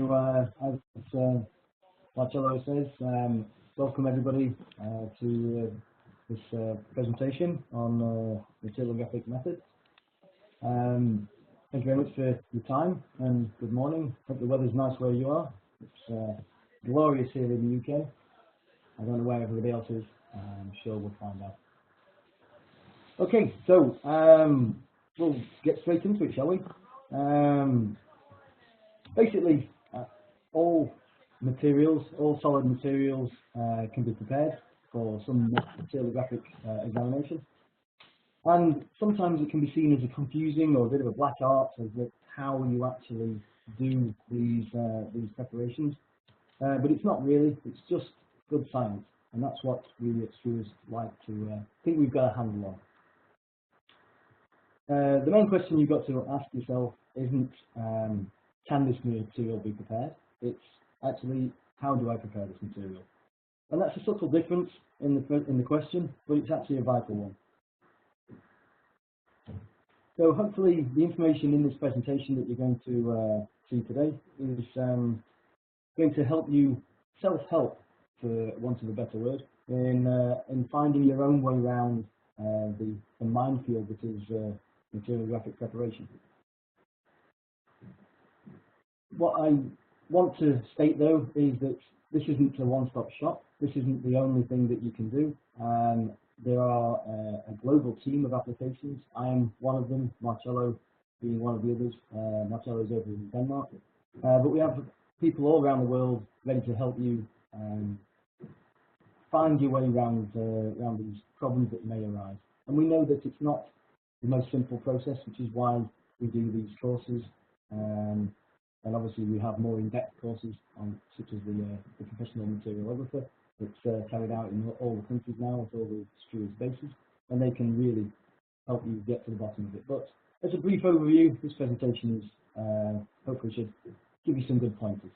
as Marcello says, welcome everybody to this presentation on metallographic methods. Thank you very much for your time and good morning. Hope the weather's nice where you are. It's glorious here in the UK. I don't know where everybody else is. I'm sure we'll find out. Okay, so we'll get straight into it, shall we? Basically, all materials, all solid materials can be prepared for some materialographic examination. And sometimes it can be seen as a confusing or a bit of a black art as to how you actually do these preparations. But it's not really, it's just good science. And that's what we at Struers like to think we've got a handle on. The main question you've got to ask yourself isn't can this material be prepared? It's actually, how do I prepare this material? And that's a subtle difference in the question, but it's actually a vital one. So hopefully the information in this presentation that you're going to see today is going to help you self-help, for want of a better word, in finding your own way around the minefield that is materialographic preparation. What I want to state though is that this isn't a one-stop shop. This isn't the only thing that you can do. There are a global team of applications. I am one of them, Marcello being one of the others. Marcello is over in Denmark. But we have people all around the world ready to help you find your way around these problems that may arise. And we know that it's not the most simple process, which is why we do these courses. And obviously we have more in-depth courses on, such as the professional materialographer that's carried out in all the countries now at all the Struers bases, and they can really help you get to the bottom of it. But as a brief overview, this presentation is hopefully should give you some good pointers.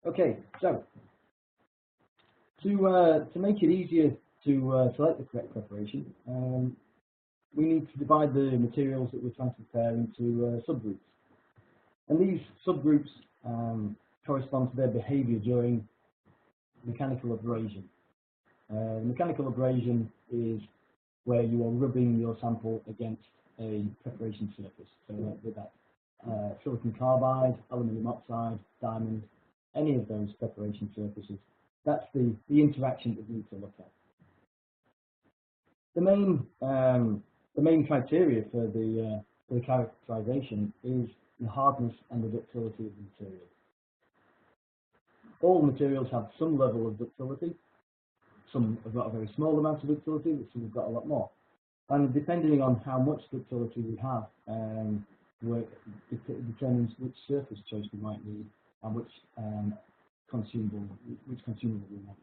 Okay, so to make it easier to select the correct preparation, we need to divide the materials that we're trying to prepare into subgroups. And these subgroups correspond to their behavior during mechanical abrasion. Mechanical abrasion is where you are rubbing your sample against a preparation surface. So with that silicon carbide, aluminium oxide, diamond, any of those preparation surfaces, that's the interaction that we need to look at. The main criteria for the characterization is the hardness and the ductility of the material. All materials have some level of ductility. Some have got a very small amount of ductility, but some have got a lot more. And depending on how much ductility we have, determines which surface choice we might need and which consumable we might need.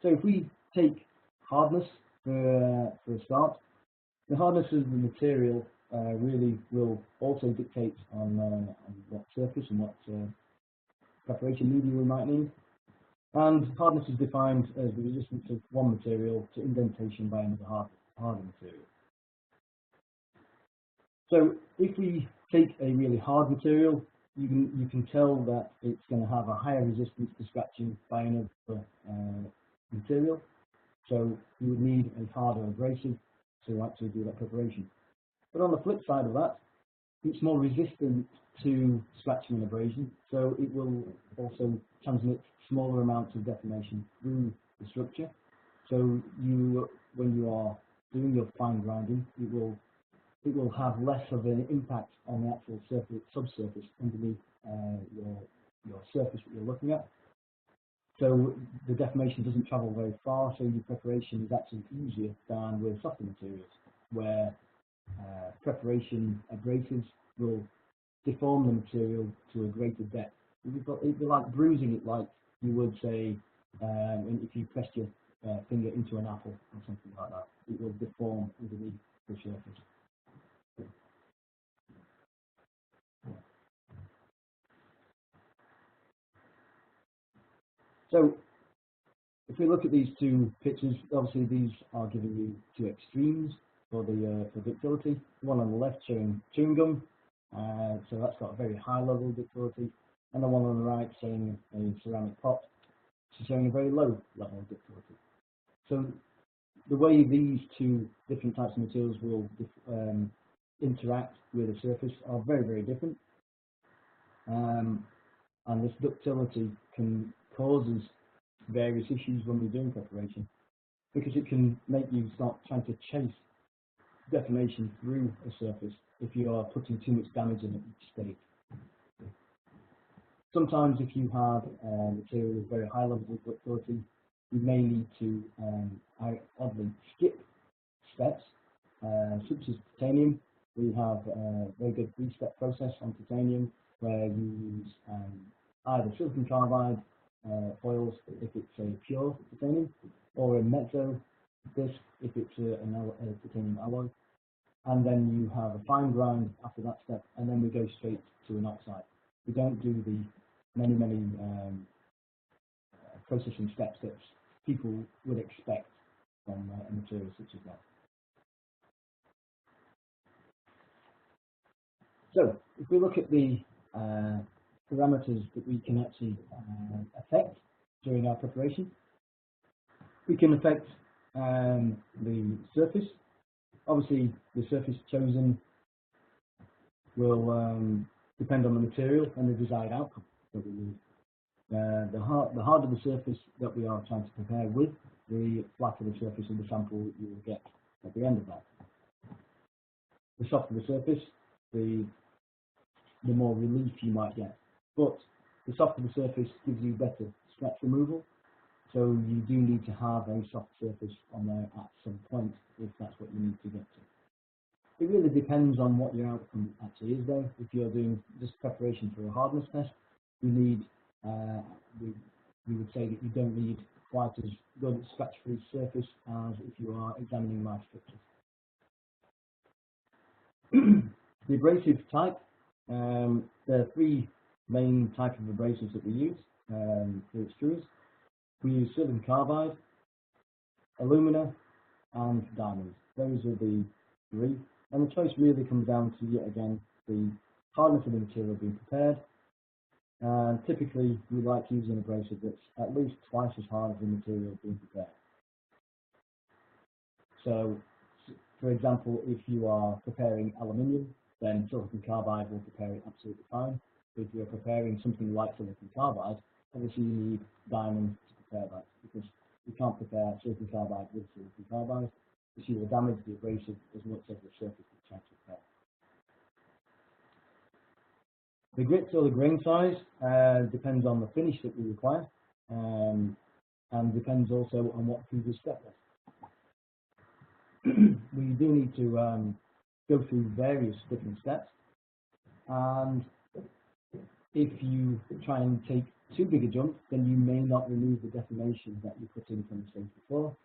So if we take hardness for a start, the hardness of the material really will also dictate on what surface and what preparation media we might need. And hardness is defined as the resistance of one material to indentation by another harder material. So if we take a really hard material, you can tell that it's going to have a higher resistance to scratching by another material, so you would need a harder abrasive to actually do that preparation. But on the flip side of that, it's more resistant to scratching and abrasion, so it will also transmit smaller amounts of deformation through the structure. So when you are doing your fine grinding, it will have less of an impact on the actual subsurface underneath your surface that you're looking at. So the deformation doesn't travel very far, so your preparation is actually easier than with softer materials, where preparation abrasives will deform the material to a greater depth. It'd be like bruising it, like you would say if you pressed your finger into an apple or something like that. It will deform underneath the surface. So we look at these two pictures, obviously these are giving you two extremes for the for ductility. The one on the left showing chewing gum, so that's got a very high level of ductility, and the one on the right showing a ceramic pot, so showing a very low level of ductility. So the way these two different types of materials will interact with a surface are very, very different, and this ductility can causes various issues when we're doing preparation, because it can make you start trying to chase deformation through a surface if you are putting too much damage in at each stage. Sometimes if you have material with very high levels of ductility, you may need to oddly skip steps, such as titanium. We have a very good three-step process on titanium where you use either silicon carbide foils if it's a pure titanium, or a mezzo disc if it's a titanium alloy, and then you have a fine grind after that step, and then we go straight to an oxide. We don't do the many processing steps that people would expect from a material such as that. So if we look at the parameters that we can actually affect during our preparation, we can affect the surface. Obviously, the surface chosen will depend on the material and the desired outcome that we use. The harder the surface that we are trying to prepare with, the flatter the surface of the sample that you will get at the end of that. The softer the surface, the more relief you might get. But the softer the surface gives you better scratch removal, so you do need to have a soft surface on there at some point if that's what you need to get to. It really depends on what your outcome actually is though. If you're doing just preparation for a hardness test, you need, we would say that you don't need quite as good a scratch-free surface as if you are examining my structures. The abrasive type, there are three main types of abrasives that we use here at Struers. We use silicon carbide, alumina, and diamonds. Those are the three, and the choice really comes down to, yet again, the hardness of the material being prepared. And typically, we like using abrasive that's at least twice as hard as the material being prepared. So, for example, if you are preparing aluminium, then silicon carbide will prepare it absolutely fine. If you're preparing something like silicon carbide, obviously you need diamond to prepare that, because you can't prepare silicon carbide with silicon carbide, because you will damage the abrasive as much as the surface you're trying to prepare. The grit or the grain size depends on the finish that we require, and depends also on what previous step was. We do need to go through various different steps, and if you try and take too big a jump, then you may not remove the deformation that you put in from the stage before.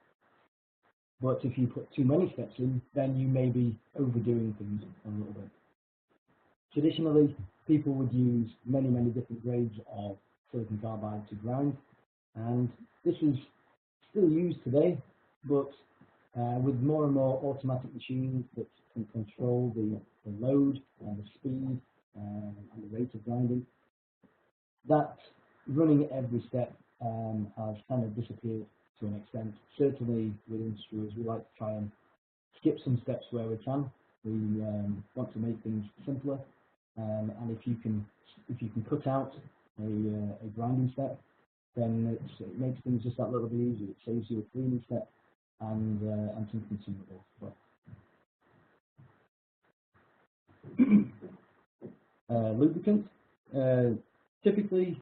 But if you put too many steps in, then you may be overdoing things a little bit. Traditionally, people would use many different grades of silicon carbide to grind, and this is still used today, but with more and more automatic machines that can control the load and the speed and the rate of grinding, that running every step has kind of disappeared to an extent. Certainly within Struers, we like to try and skip some steps where we can. We want to make things simpler, and if you can cut out a grinding step, then it makes things just that little bit easier. It saves you a cleaning step and some consumables as well. Lubricant. Typically,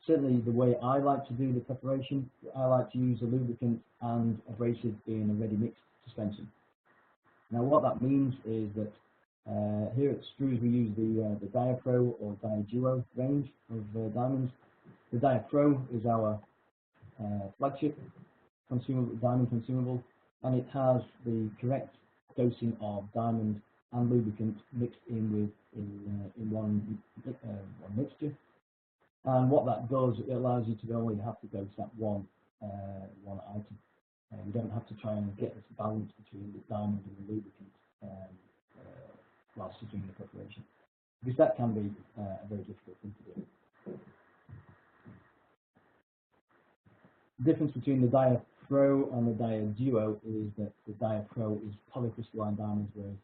certainly the way I like to do the preparation, I like to use a lubricant and abrasive in a ready mixed suspension. Now what that means is that here at Struers we use the Diapro or Diaduo range of diamonds. The Diapro is our flagship diamond consumable, and it has the correct dosing of diamond and lubricant mixed in one mixture. And what that does, it allows you to only have to dose that one one item. You don't have to try and get this balance between the diamond and the lubricant whilst you're doing the preparation, because that can be a very difficult thing to do. The difference between the Dia Pro and the Dia Duo is that the Dia Pro is polycrystalline diamonds, whereas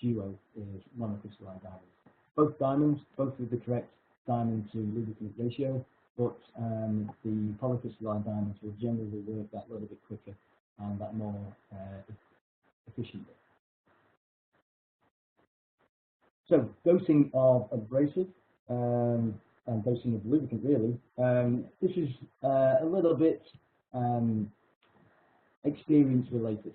Dia Duo is monocrystalline diamonds. Both diamonds, both with the correct diamond to lubricant ratio, but the polycrystalline diamonds will generally work that little bit quicker and that more efficiently. So dosing of abrasive and dosing of lubricant, really, this is a little bit experience related.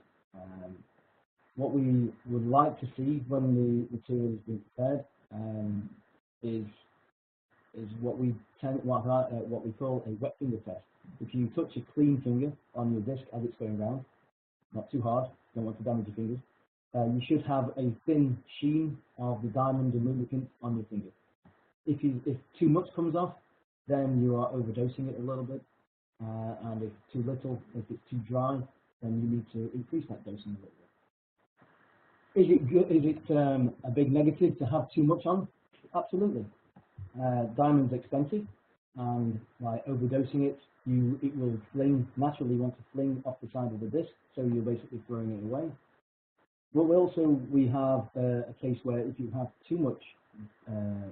What we would like to see when the material is being prepared is what we call a wet finger test. If you touch a clean finger on your disc as it's going around, not too hard, don't want to damage your fingers, you should have a thin sheen of the diamond and lubricant on your finger. If too much comes off, then you are overdosing it a little bit, and if too little, if it's too dry, then you need to increase that dosing a little bit. Is it good? Is it a big negative to have too much on? Absolutely. Diamond's expensive, and by overdosing it, it will naturally want to fling off the side of the disc, so you're basically throwing it away. But we have a case where if you have too much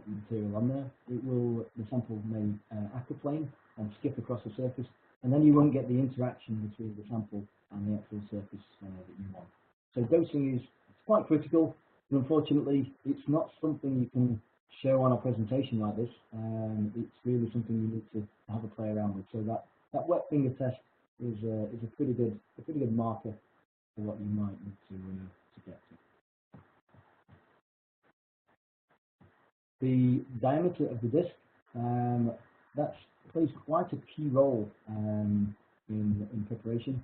material on there, the sample may aquaplane and skip across the surface, and then you won't get the interaction between the sample and the actual surface that you want. So dosing is quite critical, but unfortunately it's not something you can show on a presentation like this. It's really something you need to have a play around with. So that wet finger test is a pretty good marker for what you might need to get to. The diameter of the disc, that plays quite a key role in preparation.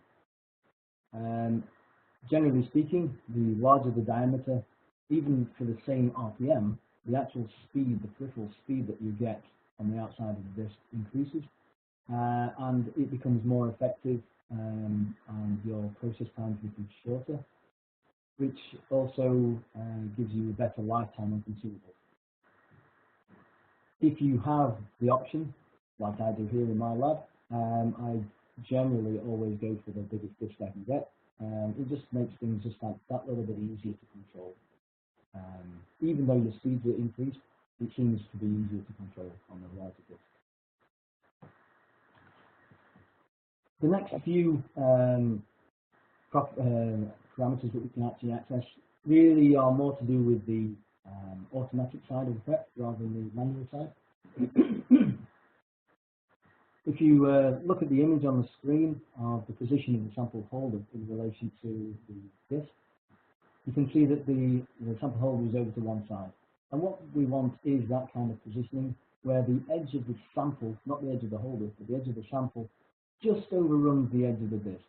Generally speaking, the larger the diameter, even for the same RPM, the actual speed, the peripheral speed that you get on the outside of the disc increases, and it becomes more effective, and your process times become shorter, which also gives you a better lifetime on consumables. If you have the option, like I do here in my lab, I generally always go for the biggest disc I can get. It just makes things just like that little bit easier to control. Even though your speeds are increased, it seems to be easier to control on the larger disc. The next few parameters that we can actually access really are more to do with the automatic side of the prep rather than the manual side. If you look at the image on the screen of the position of the sample holder in relation to the disc, you can see that the sample holder is over to one side. And what we want is that kind of positioning where the edge of the sample, not the edge of the holder, but the edge of the sample, just overruns the edge of the disc.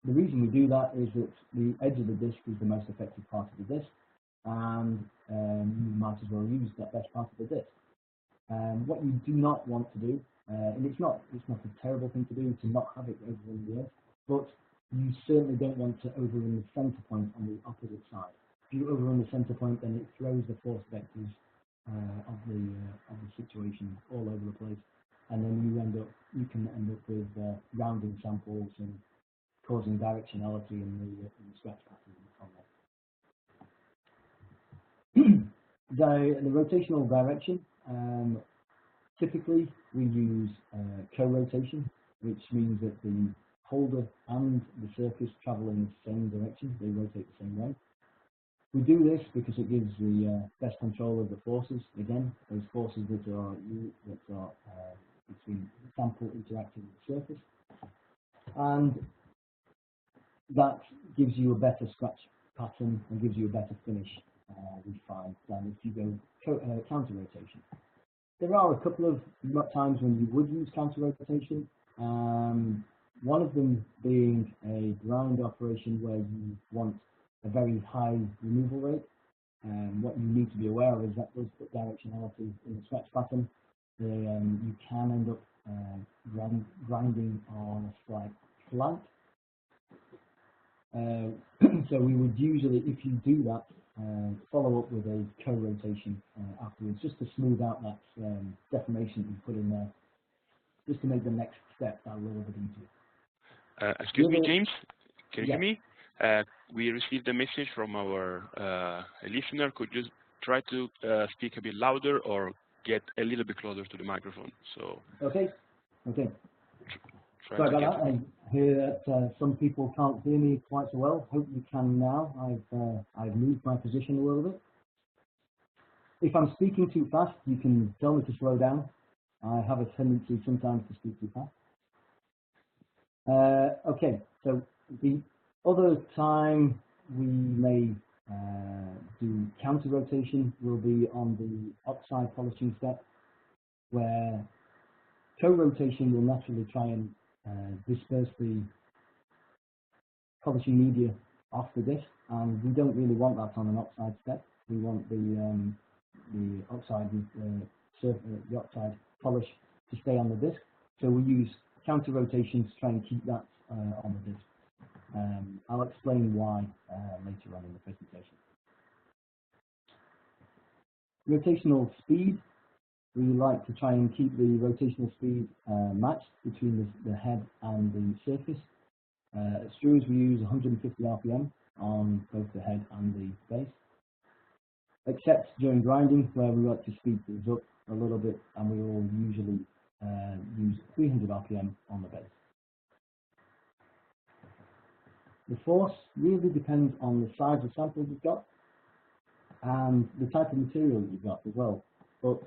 The reason we do that is that the edge of the disc is the most effective part of the disc, and you might as well use that best part of the disc. What you do not want to do, and it's not a terrible thing to do to not have it overrun the edge, but you certainly don't want to overrun the center point on the opposite side. If you overrun the center point, then it throws the force vectors of the situation all over the place, and then you can end up with rounding samples and causing directionality in the scratch pattern on there. The rotational direction, typically we use co-rotation, which means that the holder and the surface travel in the same direction, they rotate the same way. We do this because it gives the best control of the forces, again, those forces that are between the sample interacting with the surface, and that gives you a better scratch pattern and gives you a better finish, we find, than if you go counter rotation. There are a couple of times when you would use counter rotation, one of them being a grind operation where you want a very high removal rate. What you need to be aware of is that does put directionality in the scratch pattern. You can end up grinding on a slight slant. So we would usually, if you do that, follow up with a co-rotation afterwards, just to smooth out that deformation you put in there, just to make the next step a little bit easier. Excuse me, James, can you hear me? We received a message from our listener. Could you try to speak a bit louder or get a little bit closer to the microphone? So. Okay. Sorry about that. I hear that some people can't hear me quite so well. Hope you can now. I've moved my position a little bit. If I'm speaking too fast, you can tell me to slow down. I have a tendency sometimes to speak too fast. Okay, so the other time we may do counter rotation will be on the oxide polishing step, where co-rotation will naturally try and disperse the polishing media off the disc, and we don't really want that on an oxide step. We want the oxide the oxide polish to stay on the disc, so we use counter rotation to try and keep that on the disc. I'll explain why later on in the presentation. Rotational speed. We like to try and keep the rotational speed matched between the head and the surface. At Struers we use 150 RPM on both the head and the base, except during grinding, where we like to speed things up a little bit, and we will usually use 300 RPM on the base. The force really depends on the size of sample you've got and the type of material you've got as well. But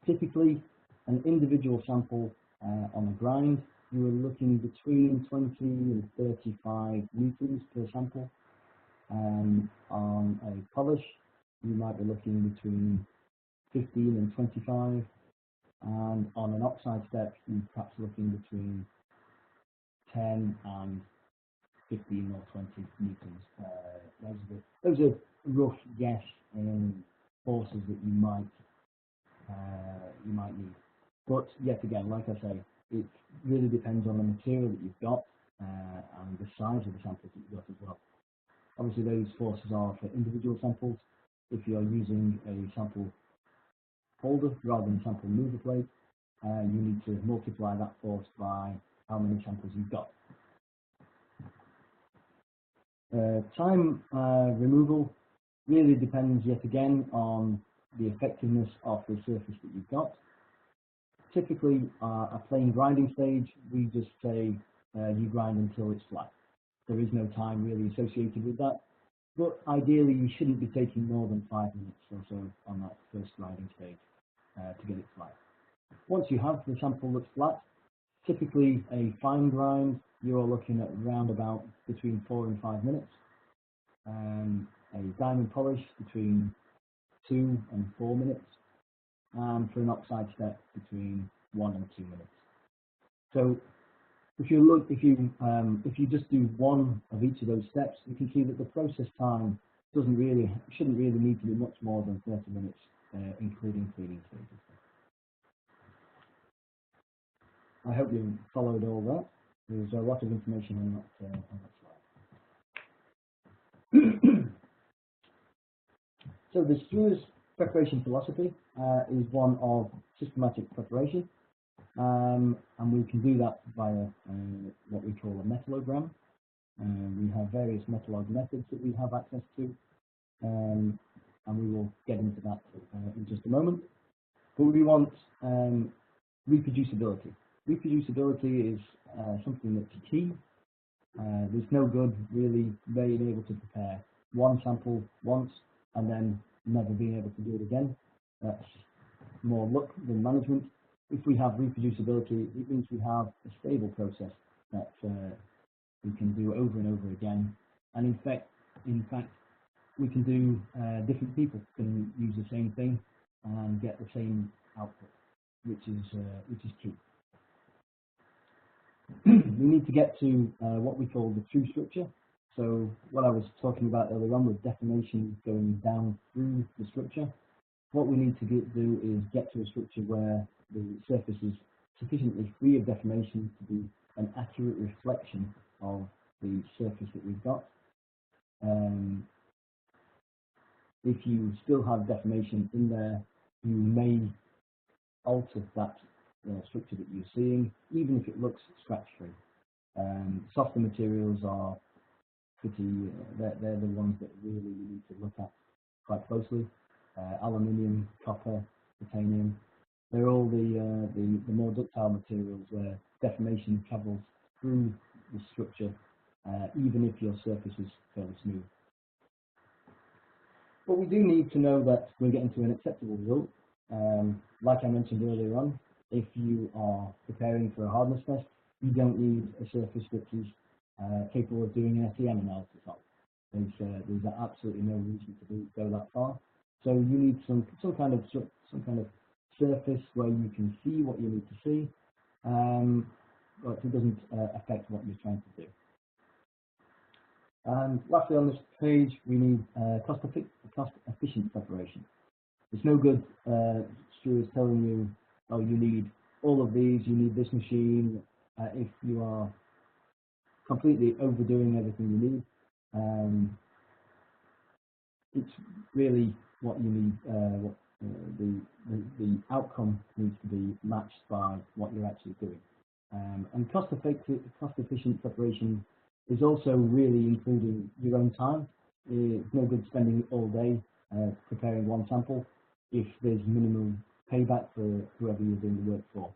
typically, an individual sample on a grind, you are looking between 20 and 35 newtons per sample. On a polish, you might be looking between 15 and 25. And on an oxide step, you're perhaps looking between 10 and 15 or 20 newtons. Those are rough guess forces that you might need. But yet again, like I say, it really depends on the material that you've got and the size of the samples that you've got as well. Obviously, those forces are for individual samples. If you're using a sample holder rather than sample mover plate, you need to multiply that force by how many samples you've got. Time removal really depends yet again on the effectiveness of the surface that you've got. Typically, a plain grinding stage, we just say you grind until it's flat. There is no time really associated with that, but ideally you shouldn't be taking more than 5 minutes or so on that first grinding stage to get it flat. Once you have the sample that's flat, typically a fine grind, you're looking at around about between 4 and 5 minutes. A diamond polish between 2 and 4 minutes, and for an oxide step between 1 and 2 minutes. So if you just do one of each of those steps, you can see that the process time shouldn't really need to be much more than 30 minutes, including cleaning stages. I hope you followed all that. There's a lot of information on that slide. So the Struers preparation philosophy is one of systematic preparation, and we can do that via what we call a metalogram. We have various Metallog methods that we have access to, and we will get into that in just a moment. But we want reproducibility. Reproducibility is something that's key. There's no good really being able to prepare one sample once and then never being able to do it again. That's more luck than management. If we have reproducibility, it means we have a stable process that we can do over and over again. And in fact, we can do different people can use the same thing and get the same output, which is key. We need to get to what we call the true structure. So what I was talking about earlier on with deformation going down through the structure, what we need to do is get to a structure where the surface is sufficiently free of deformation to be an accurate reflection of the surface that we've got. If you still have deformation in there, you may alter that structure that you're seeing, even if it looks scratch-free. Softer materials are pretty, they're the ones that really you need to look at quite closely. Aluminium, copper, titanium, they're all the more ductile materials where deformation travels through the structure, even if your surface is fairly smooth. But we do need to know that we're getting to an acceptable result. Like I mentioned earlier on, if you are preparing for a hardness test, you don't need a surface that is capable of doing an SEM analysis on. There's absolutely no reason to go that far. So you need some kind of surface where you can see what you need to see, but it doesn't affect what you're trying to do. And lastly on this page, we need cost-efficient preparation. It's no good Struers telling you, oh, you need all of these, you need this machine, if you are completely overdoing everything you need. It's really what you need, the outcome needs to be matched by what you're actually doing. And cost-efficient preparation is also really including your own time. It's no good spending all day preparing one sample if there's minimum payback for whoever you're doing the work for.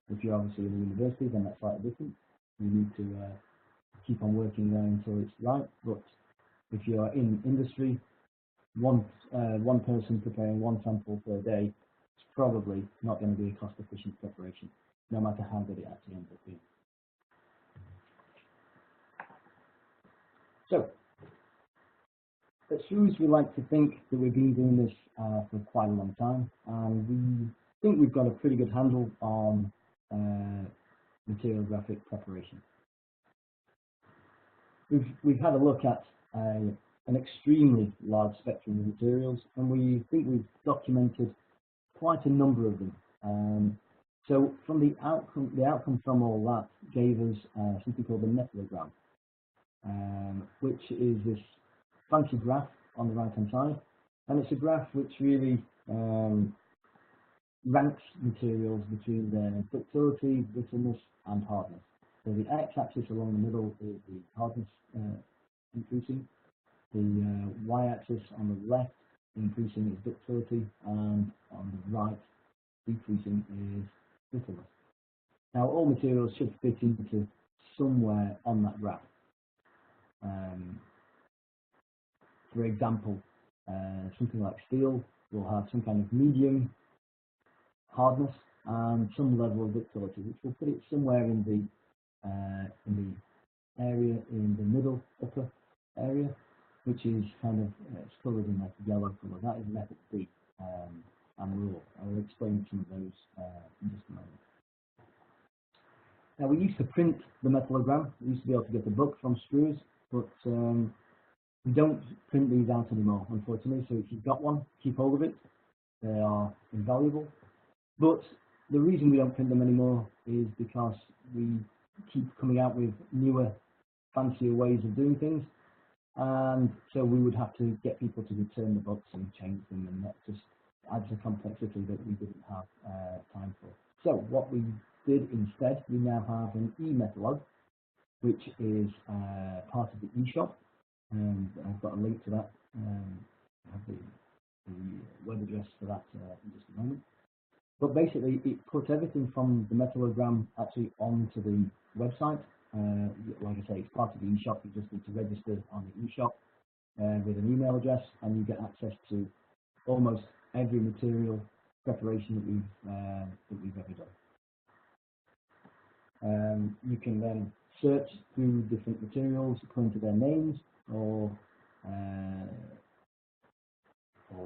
If you're obviously in a university, then that's slightly different. You need to keep on working there until it's right. But if you are in industry, one person preparing one sample per day is probably not going to be a cost-efficient preparation, no matter how good it actually ends up being. So, at Struers, we like to think that we've been doing this for quite a long time, and we think we've got a pretty good handle on materialographic preparation. We've had a look at an extremely large spectrum of materials, and we think we've documented quite a number of them. So from the outcome from all that gave us something called the Metallographic, which is this fancy graph on the right hand side, and it's a graph which really ranks materials between their ductility, brittleness and hardness. So the x-axis along the middle is the hardness increasing, the y-axis on the left increasing is ductility, and on the right decreasing is brittleness. Now all materials should fit into somewhere on that graph. For example, something like steel will have some kind of medium hardness and some level of ductility, which will put it somewhere in the area in the middle upper area, which is kind of it's coloured in like yellow colour. That is method B, and I'll explain some of those in just a moment. Now we used to print the Metalogram. We used to be able to get the book from Struers, but we don't print these out anymore, unfortunately. So if you've got one, keep hold of it. They are invaluable. But the reason we don't print them anymore is because we keep coming out with newer, fancier ways of doing things, and so we would have to get people to return the books and change them, and that just adds a complexity that we didn't have time for. So what we did instead, we now have an e-Metalog, which is part of the eShop, and I've got a link to that. I have the web address for that in just a moment. But basically, it puts everything from the Metalogram actually onto the website. Like I say, it's part of the eShop. You just need to register on the eShop with an email address, and you get access to almost every material preparation that we've ever done. You can then search through different materials according to their names or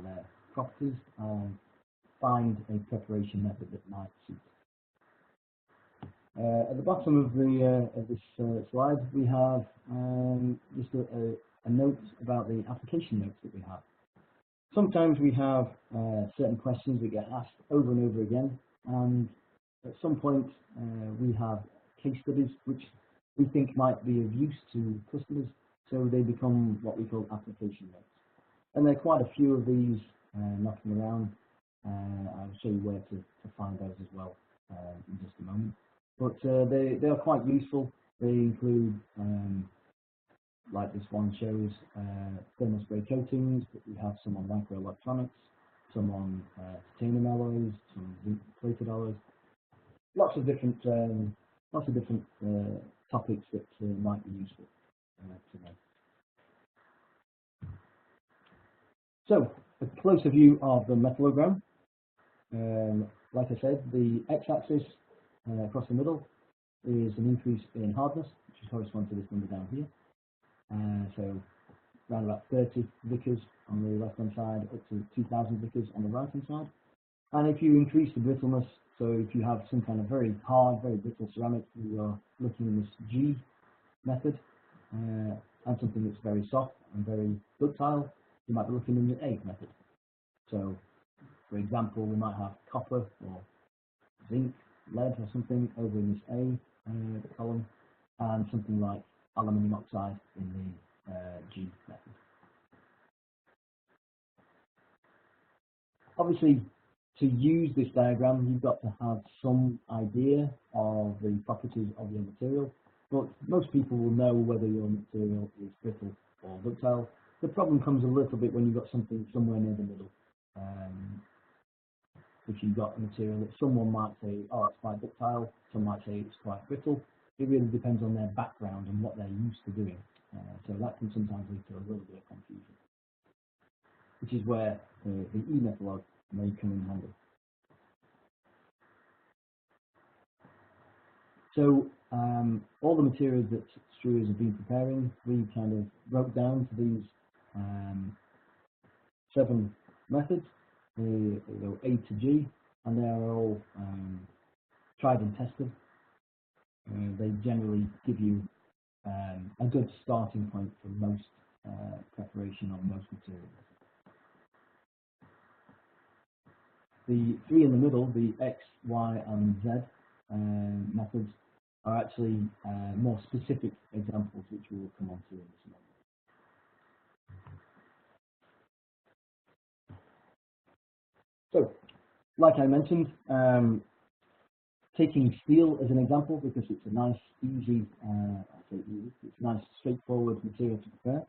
their properties, and find a preparation method that might suit. At the bottom of this slide, we have just a note about the application notes that we have. Sometimes we have certain questions that get asked over and over again, and At some point, we have case studies which we think might be of use to customers, so they become what we call application notes. And there are quite a few of these knocking around. I'll show you where to find those as well in just a moment. But they are quite useful. They include, like this one shows, thermal spray coatings, but we have some on microelectronics, some on titanium alloys, some zinc plated alloys. Lots of different topics that might be useful to know. So, a closer view of the metalogram. Like I said, the x-axis across the middle is an increase in hardness, which corresponds to this number down here. So, around about 30 Vickers on the left-hand side, up to 2,000 Vickers on the right-hand side. And if you increase the brittleness, so if you have some kind of very hard, very brittle ceramic, you are looking in this G method, and something that's very soft and very ductile, you might be looking in the A method. So, for example, we might have copper or zinc, lead or something over in this A column, and something like aluminium oxide in the G method. Obviously, to use this diagram, you've got to have some idea of the properties of your material, but most people will know whether your material is brittle or ductile. The problem comes a little bit when you've got something somewhere near the middle. If you've got a material that someone might say, oh, it's quite ductile, some might say it's quite brittle. It really depends on their background and what they're used to doing. So that can sometimes lead to a little bit of confusion, which is where the e-Metalog may come in handy. So all the materials that Struers have been preparing, we kind of broke down to these 7 methods. They go A to G, and they are all tried and tested. They generally give you a good starting point for most preparation on most materials. The 3 in the middle, the X, Y, and Z methods, are actually more specific examples which we will come on to in this moment. So, like I mentioned, taking steel as an example because it's a nice, easy, it's a nice, straightforward material to prepare.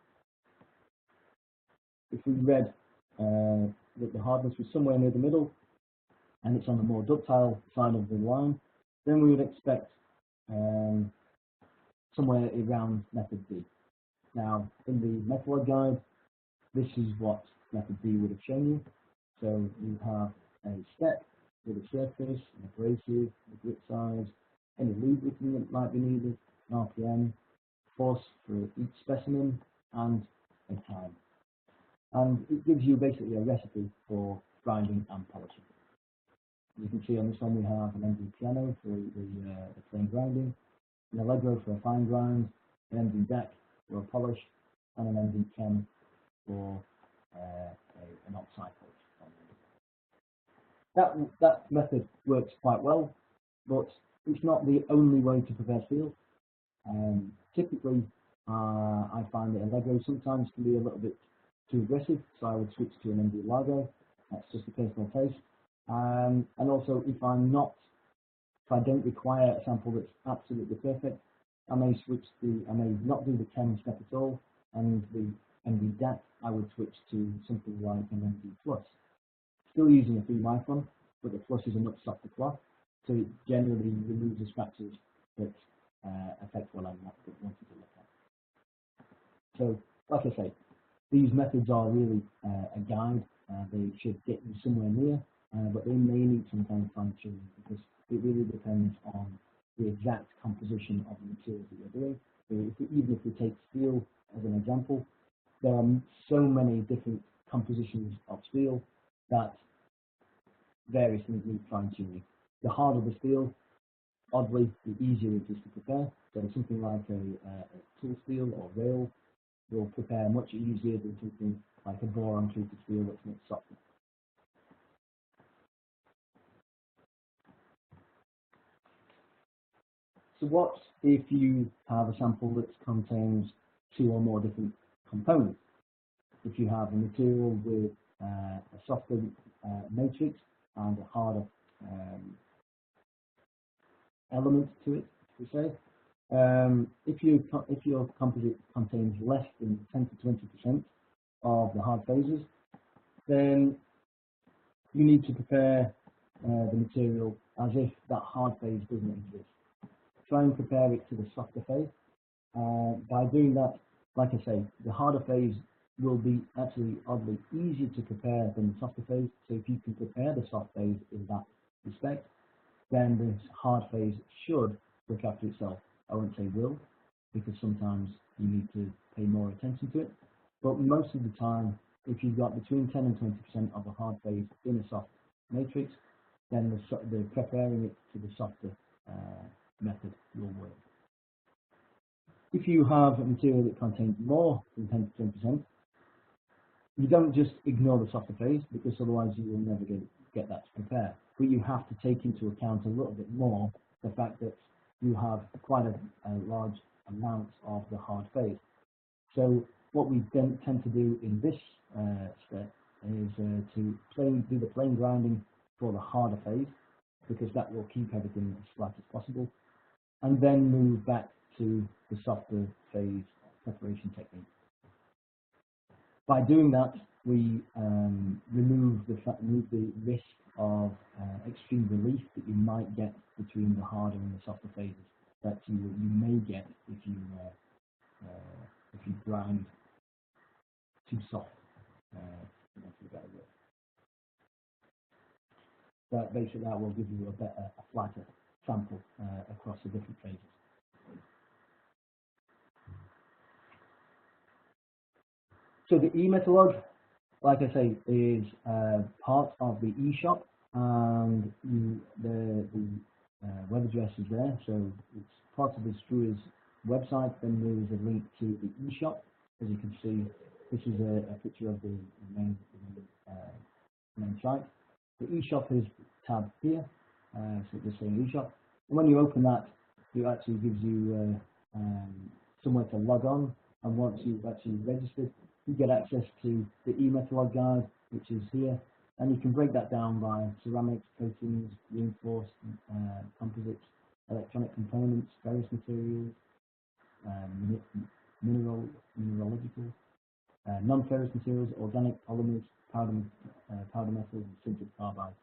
If we read that the hardness was somewhere near the middle, and it's on the more ductile side of the line, then we would expect somewhere around method B. Now, in the Metallog guide, this is what method B would have shown you. So you have a step with a surface, an abrasive, a grit size, any lubricant that might be needed, an RPM, force for each specimen, and a time. And it gives you basically a recipe for grinding and polishing. You can see on this one we have an MD piano for the plain grinding, an Allegro for a fine grind, an MD deck for a polish, and an MD chem for an oxide polish. That method works quite well, but it's not the only way to prepare steel. Typically, I find that Allegro sometimes can be a little bit too aggressive, so I would switch to an MD Largo. That's just a personal taste. And also, if I don't require a sample that's absolutely perfect, I may not do the chem step at all, and the MD DAC, I would switch to something like an MD Plus. Still using a 3 micron, but the Plus is a much softer cloth, so it generally removes the scratches that affect what I'm wanting to look at. So, like I say, these methods are really a guide. They should get you somewhere near, but they may need some kind of fine-tuning because it really depends on the exact composition of the materials that you're doing. So even if we take steel as an example, there are so many different compositions of steel that various things need fine-tuning. The harder the steel, oddly, the easier it is to prepare. So something like a tool steel or rail will prepare much easier than something like a boron-treated steel that's much softer. So what if you have a sample that contains two or more different components? If you have a material with a softer matrix and a harder element to it, to say, if your composite contains less than 10 to 20% of the hard phases, then you need to prepare the material as if that hard phase doesn't exist. Try and compare it to the softer phase. By doing that, like I say, the harder phase will be actually oddly easier to prepare than the softer phase. So if you can prepare the soft phase in that respect, then the hard phase should look after itself. I won't say will, because sometimes you need to pay more attention to it. But most of the time, if you've got between 10 and 20% of a hard phase in a soft matrix, then the preparing it to the softer method will work. If you have a material that contains more than 10 to 20%, you don't just ignore the softer phase, because otherwise you will never get that to prepare. But you have to take into account a little bit more the fact that you have quite a large amount of the hard phase. So what we then tend to do in this step is to do the plain grinding for the harder phase, because that will keep everything as flat as possible, and then move back to the softer phase preparation technique. By doing that, we remove the risk of extreme relief that you might get between the harder and the softer phases that you may get if you grind too soft. That basically that will give you a flatter sample across the different phases. So the e-Metalog, like I say, is part of the e-shop, and the web address is there. So it's part of the Struers website. Then there is a link to the e-shop. As you can see, this is a picture of the main site. The e-shop is tabbed here, so just saying e-shop. And when you open that, it actually gives you somewhere to log on. And once you've actually registered, you get access to the e-Metalog guide, which is here, and you can break that down by ceramics, coatings, reinforced composites, electronic components, ferrous materials, mineralogical, non-ferrous materials, organic polymers, powder metals, and sintered carbide.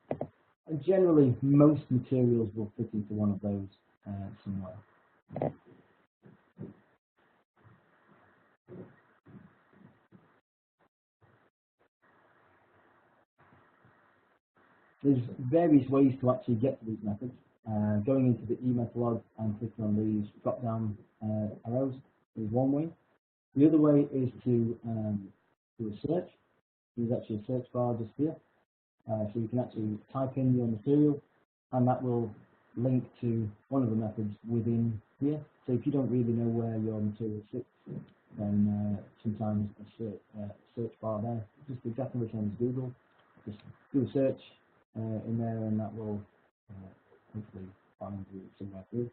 And generally, most materials will fit into one of those somewhere. There's various ways to actually get to these methods. Going into the e-Metalog and clicking on these drop-down arrows is one way. The other way is to do a search. There's actually a search bar just here. So you can actually type in your material, and that will link to one of the methods within here. So if you don't really know where your material sits, then sometimes a search bar there, just exactly the same as Google. Just do a search in there, and that will hopefully find you somewhere through.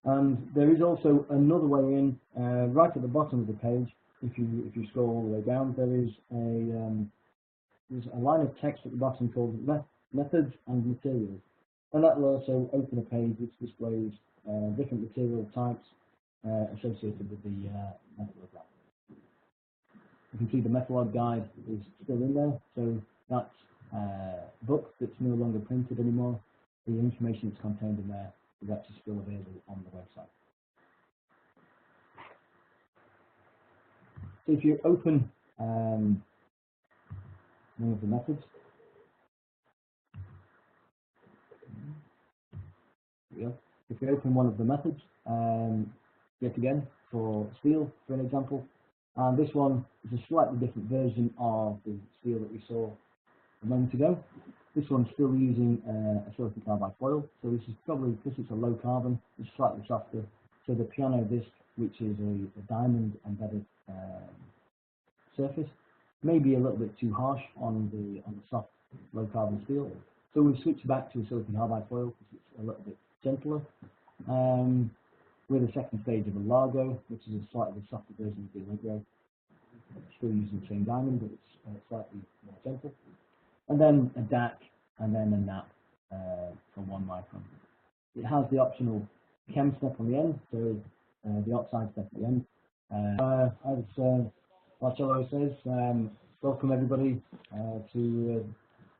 And there is also another way in, right at the bottom of the page. If you scroll all the way down, there's a line of text at the bottom called Methods and Materials, and that will also open a page which displays different material types associated with the Metallographic. You can see the Metallog guide is still in there, so that's book that's no longer printed anymore. The information that's contained in there is actually still available on the website. So if you open one of the methods, if you open one of the methods, yet again for steel, for an example, and this one is a slightly different version of the steel that we saw a moment ago. This one's still using a silicon carbide foil, so this is probably, because it's a low carbon, it's slightly softer. So the piano disc, which is a diamond embedded surface, may be a little bit too harsh on the soft low carbon steel. So we've switched back to a silicon carbide foil because it's a little bit gentler, with a second stage of a Largo, which is a slightly softer version of the Allegro. Still using the same diamond, but it's slightly more gentle. And then a DAC, and then a NAP for 1 micron. It has the optional chem step on the end, so the oxide step at the end. As Marcello says, welcome everybody to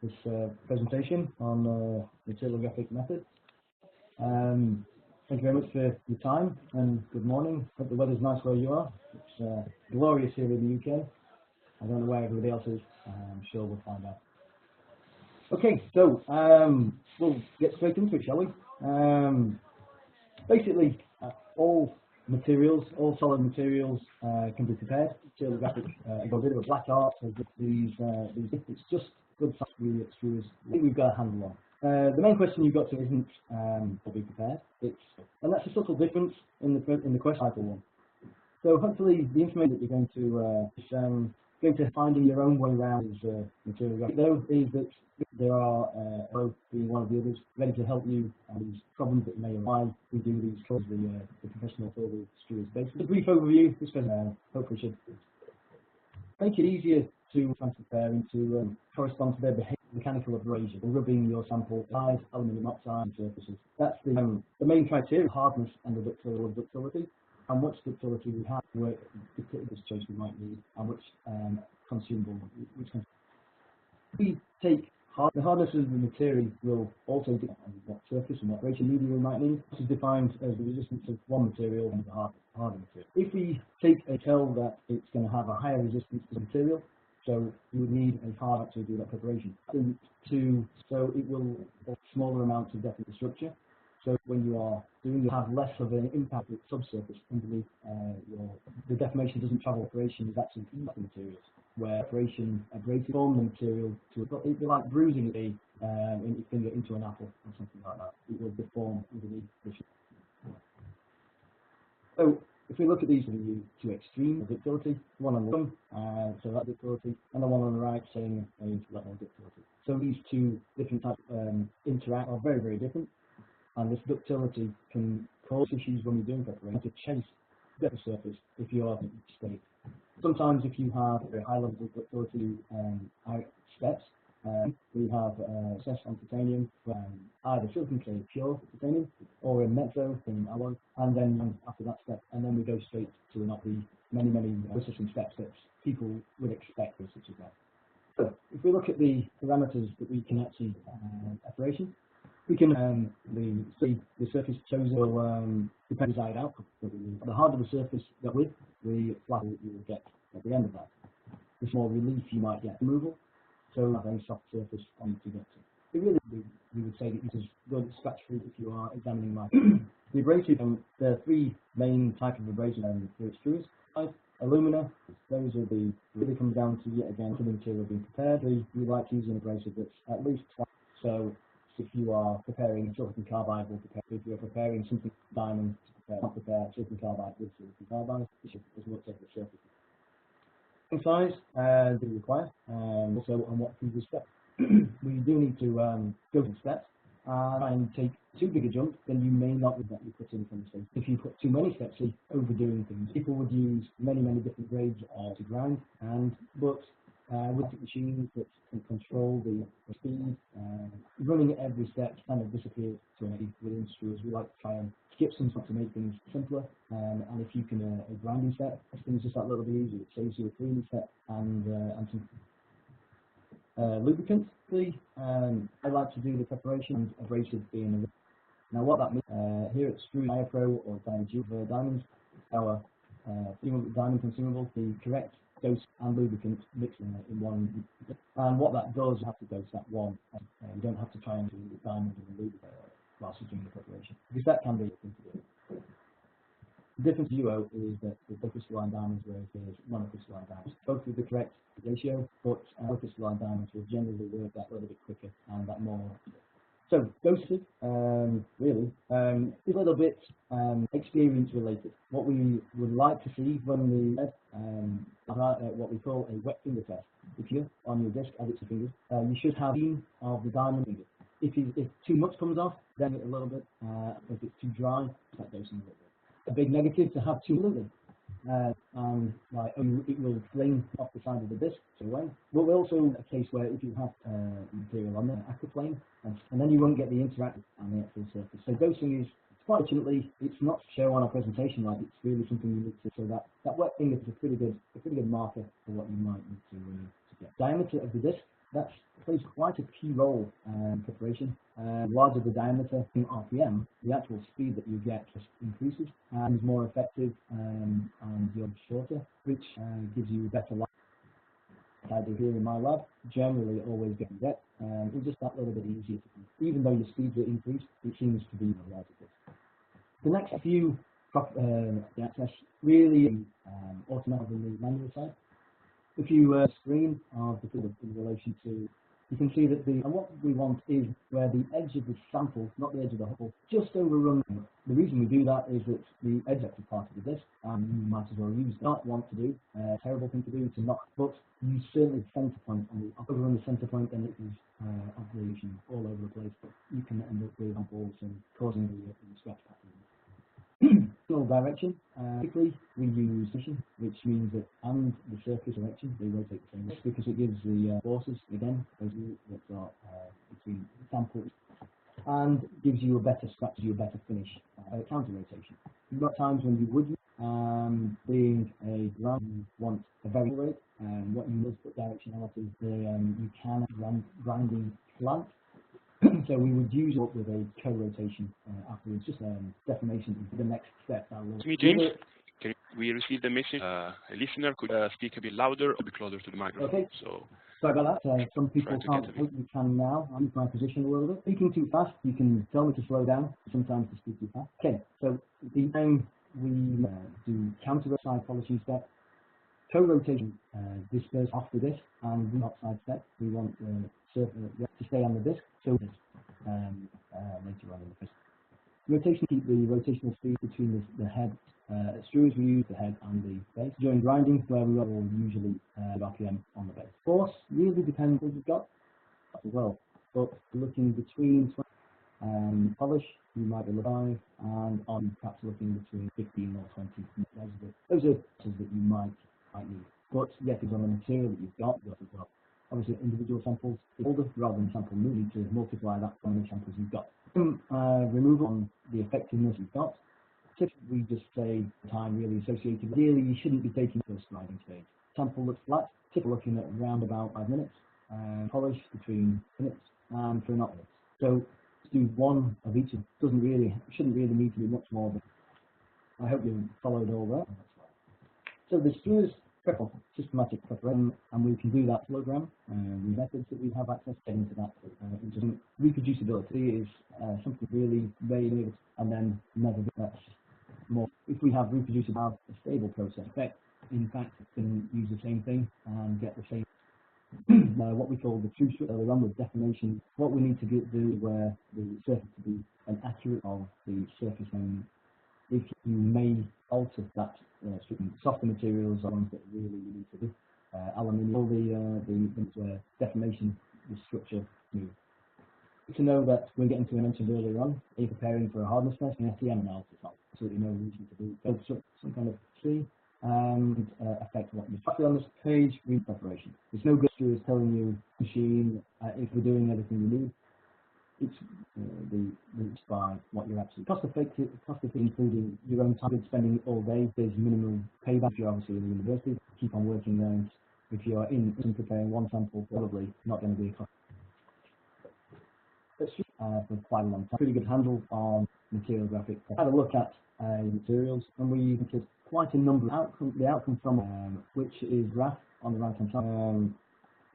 this presentation on metallographic methods. Thank you very much for your time and good morning. Hope the weather's nice where you are. It's glorious here in the UK. I don't know where everybody else is. I'm sure we'll find out. Okay, so we'll get straight into it, shall we? Basically, all materials, all solid materials can be prepared. Metallographic, a bit of a black art. So these it's just good stuff really at Struers. I think we've got a handle on. The main question you've got to isn't to be prepared. And that's a subtle difference in the question title one. So hopefully the information that you're going to finding your own way around is metallographic. Though is that there are both being one of the others ready to help you these problems that may arise. We do these for the professional for the Struers basis. A brief overview. This hopefully should make it easier to transfer into correspond to their behavior, mechanical abrasion, rubbing your sample size, aluminium oxide surfaces. That's the main criteria: hardness and the ductility. How much ductility we have, what this choice we might need, and which consumable. We take the hardness of the material will also depend on what surface and what ratio media we might need. This is defined as the resistance of one material and the harder material. If we take a tell that it's going to have a higher resistance to the material, so you would need a harder to do that preparation. So it will smaller amounts of depth of the structure. So when you are doing, you have less of an impact with subsurface underneath. The deformation doesn't travel. Preparation is actually in the materials, where preparation abrasive form the material to it'd be like bruising in your finger into an apple or something like that. It will deform underneath the structure. So if we look at these two extremes, ductility, one on the bottom, so that ductility, and the one on the right saying a level of ductility. So these two different types interact are very, very different. And this ductility can cause issues when you're doing preparation to chase the surface if you are in state. Sometimes if you have a high level of ductility steps, we have assess on titanium, either silicon clay pure titanium or a mezzo in alloy, and then after that step, and then we go straight to the many processing steps that people would expect as such as that. So if we look at the parameters that we can actually preparation. We can the surface chosen will depend on the desired output that we need. The harder the surface that with, the flatter you will get at the end of that. The more relief you might get removal, so a very soft surface on to get to. It really, we would say that this is good scratch free if you are examining my the abrasive. There are three main types of abrasive here at Struers. Alumina, those are the really comes down to yet again to the material being prepared. We like using abrasive that's at least twice. So if you are preparing silicon carbide, if you're preparing something diamond, not prepare silicon carbide with silicon carbide, which is what takes the surface. Size do we require, also on what previous steps. We do need to go through steps and take too big a jump, then you may not regret you put in from the stage. If you put too many steps, you're overdoing things. People would use many different grades to grind, but with machines that can control the speed, running at every step kind of disappears to an end within Struers. We like to try and skip some stuff to make things simpler, and if you can a grinding step, things just that little bit easier. It saves you a cleaning step and some lubricant. I like to do the preparation and abrasive being now what that means here at Struers Diapro or Diamonds, our diamond consumable, the correct dose and lubricant mixed in one, and what that does, you have to dose that one. You don't have to try and do the diamond and the lubricant whilst you're doing the preparation, because that can be a thing to do. The difference to UO is that the crystalline diamonds, whereas there's monocrystalline diamonds, both with the correct ratio, but crystalline diamonds will generally work that little bit quicker and that more. So dosage really is a little bit experience related. What we would like to see when we what we call a wet finger test. If you're on your disc as it's a finger, you should have a of the diamond finger. If too much comes off, then it a little bit. If it's too dry, that dosing a little bit. A big negative to have too little. And like it will flame off the side of the disc away. But also a case where if you have material on there, aquaplane, and then you won't get the interaction on the actual surface. So dosing is, fortunately, it's not shown on a presentation like it's really something you need to. So that wet finger is a pretty good marker for what you might need to get. Diameter of the disc, that plays quite a key role in preparation. Larger the diameter in RPM, the actual speed that you get just increases and is more effective, and you're shorter, which gives you better life. I do here in my lab, generally always getting wet, it's just that little bit easier to do. Even though your speeds are increased, it seems to be the larger disc. The next few access really automatic on the manual side. If you screen of the field in relation to, you can see that what we want is where the edge of the sample, not the edge of the hole, just overruns it. The reason we do that is that the edge is part of the disc, and you might as well use it. Not want to do, terrible thing to do to not, but you certainly center point on the overrun the center point, then it is observation all over the place. But you can end up with balls and causing the scratch pattern. Direction. Typically, we use position, which means that and the surface direction they rotate the same way because it gives the forces again those that are between samples and gives you a better scratch, gives you a better finish. Counter rotation. There are times when you would being a grind, you want a very rate, and what you must put directionality. You can grinding slant. So we would use it with a co-rotation afterwards, just deformation is the next step. It's me, James. We received a message. A listener could speak a bit louder or be closer to the microphone. Okay. So sorry about that. Some people can't. I hope you can now. I move my position a little bit. Speaking too fast, you can tell me to slow down. Sometimes to speak too fast. Okay. So the time we do counter side polishing step. Co-rotation disperse off the disc, and the outside step we want the surface to stay on the disc. So later on in the disc. Rotation, keep the rotational speed between the head. At Struers we use the head and the base. During grinding, where we will usually RPM on the base. Force really depends what you've got as well. But looking between polish, you might be looking 5, and on perhaps looking between 15 or 20. Those are that you might need. But yes, it's on the material that you've got as well. Obviously, individual samples is older rather than sample new. You need to multiply that by the samples you've got. Removal on the effectiveness you've got. Typically, we just say time really associated. Ideally, you shouldn't be taking the first grinding stage. Sample looks flat. Typically, looking at around about 5 minutes. Polish between minutes and 3 minutes. So do one of each. Shouldn't really need to be much more. But I hope you followed all that. So the Struers systematic preparation, and we can do that Metallographic. The methods that we have access to into that. Reproducibility is something really very new, and then never that's more. If we have reproducible, a stable process effect, in fact, it can use the same thing and get the same. What we call the true structure earlier on with deformation. What we need to do where the surface to be an accurate of the surface, and if you may alter that softer materials are ones that really you need to do. Aluminium, all the deformation, the structure move. To know that we're getting to, I mentioned earlier on, you're preparing for a hardness test and SEM analysis. Absolutely no reason to do some kind of see and affect what you're actually on this page. Read preparation. There's no good is telling you machine if we're doing everything you need. It's by what you're actually cost effective, including your own time spending it all day. There's minimum payback. If you're obviously in the university, keep on working there. If you're in preparing one sample, probably not going to be a cost. For quite a long time. Pretty good handle on Metallographic. Had a look at materials, and we took quite a number of the outcome from which is graph on the right hand side,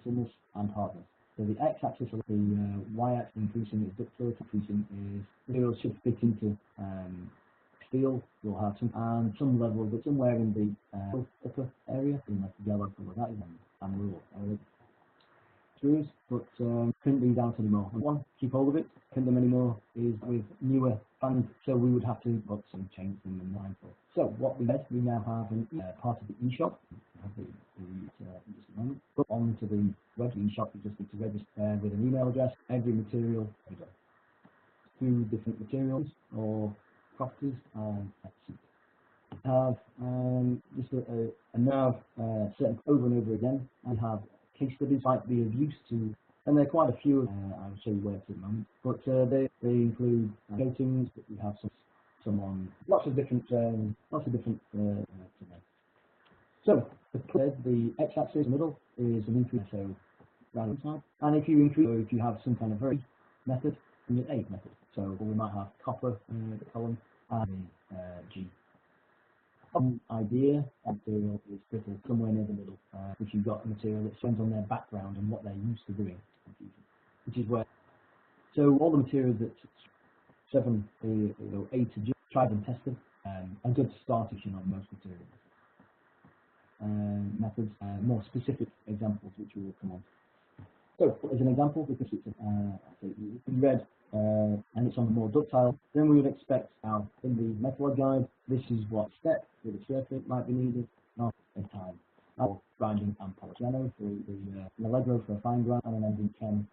thickness and hardness. So the x-axis of the y-axis increasing is ductility, increasing is materials should fit into steel. We'll have some level of it somewhere in the upper area, in like yellow colour that is, and rule. Struers, but couldn't be down anymore. And one, keep hold of it, couldn't them anymore, is with newer fans, so we would have to put some changes in the line for. So what we did, we now have part of the e-shop, in just a moment. Put onto the web shop, you just need to register with an email address, every material, two different materials or properties, and have just a nav set up over and over again. I have case studies might be of use to, and there are quite a few. I'll show you where to at the moment, but they include coatings, but we have some on lots of different so the x-axis in the middle is an increase, so right side, and if you increase, or if you have some kind of very method, in your A method, so we might have copper column and G. Idea material is brittle somewhere near the middle. If you've got a material that depends on their background and what they're used to doing, which is where. So all the materials that 7 A to G tried and tested, a good starting on most materials. Methods, more specific examples which we will come on. So as an example, because it's red and it's on the more ductile, then we would expect now in the Metallog guide, this is what step with a surface might be needed, not in time. Now grinding and polish. I know the Allegro for a fine grind and an MD10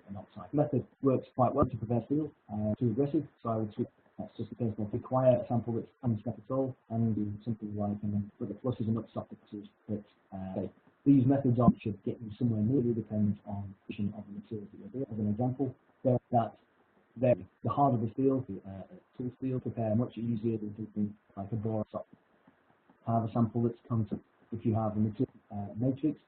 an oxide. Method works quite well to prepare steel, too aggressive, so I would switch. That's just a personal. Require a sample that's unstep at all, and do something like, and then put the pluses and ups that these methods should get you somewhere near. It depends on the position of the material that you're doing. As an example, the harder the steel, tool steel, prepare much easier than something like a bore sock. Have a sample that's constant. If you have a material matrix,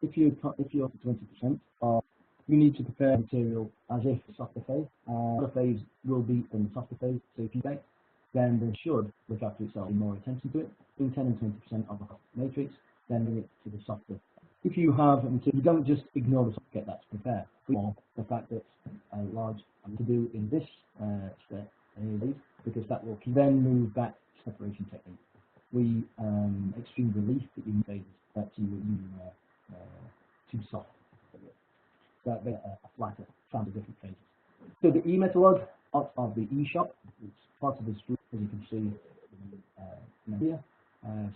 if you're 20%, or you need to prepare material as if the softer phase. The phase will be in the softer phase, so if you bake, then they should look after itself, pay more attention to it. In 10 and 20% of the matrix, then bring it to the softer. If you have a material, you don't just ignore the soft, get that to prepare. Or the fact that a large to do in this step, because that will then move back to separation technique. We extreme relief that you phases that you too soft. That a flatter, found different phases. So the e-Metalog out of the e-shop, it's part of the Struers, as you can see here.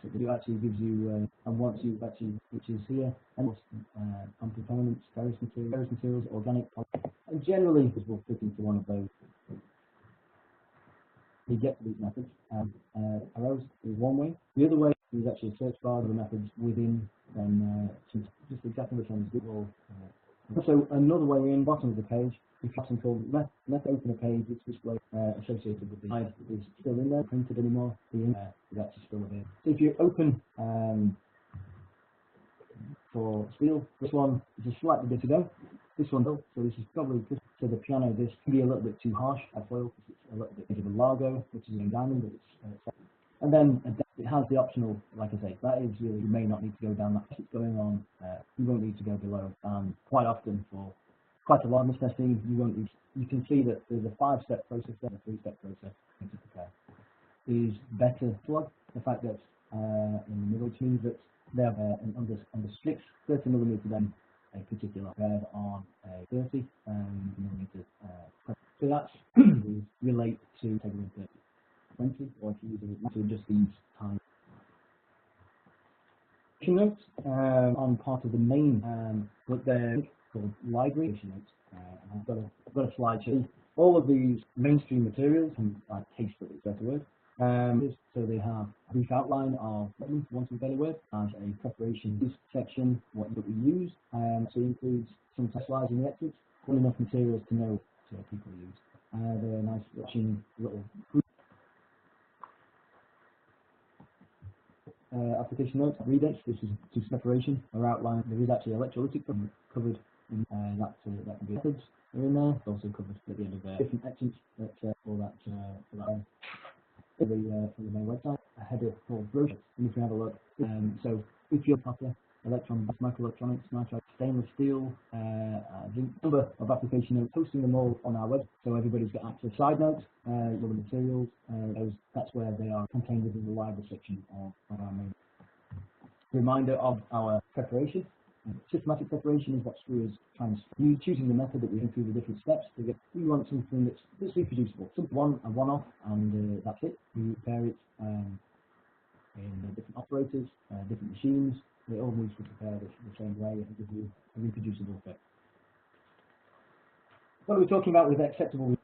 So it actually gives you, and once you actually, which is here, and components, ferrous materials, organic, and generally this will fit into one of those. You get to these methods. Arrows is one way. The other way is actually a search bar of the methods within, and just exactly the same as Google. Also, another way in bottom of the page, if you have something called let's open a page, it's display associated with the slide is still in there, printed anymore. The ink is actually still available. So if you open for steel, this one is a slightly bit to go. This one though, so this is probably so the piano disc can be a little bit too harsh at foil because it's a little bit of a Largo, which is in diamond, but it's and then it has the optional, like I say, that is really, you may not need to go down that. If it's going on, you won't need to go below. Quite often for quite a lot of testing, you won't need, you can see that there's a 5-step process there, a 3-step process to prepare. Is better plug, the fact that in the middle, which means that they have under strict 30mm then a particular thread on a 30mm. So that's relate to taking 30. 20, or if you use it to just these times. Notes on part of the main, but they're called library notes. I've got a slide show. All of these mainstream materials, and like case studies, that's a word. So they have a brief outline of what we want to better with, as a preparation section, what we use. So it includes some slides and exits, not enough materials to know what people use. They're nice watching little application notes, redex, this is to separation or outline. There is actually electrolytic covered in that can be methods are in there. It's also covered at the end of different sections for that for the main website. A header called brochure, and if you have a look, so if you're copper, electronics, microelectronics, nitride, stainless steel, the number of application notes, posting them all on our web, so everybody's got access. Side notes, all the materials, that's where they are contained within the library section of our main. Reminder of our preparation. Systematic preparation is what Struers trying to use, choosing the method that we go through the different steps to get. We want something that's reproducible, a one-off, and that's it. We prepare it in different operators, different machines. They all need to prepare this the same way and give you a reproducible effect. What are we talking about with acceptable?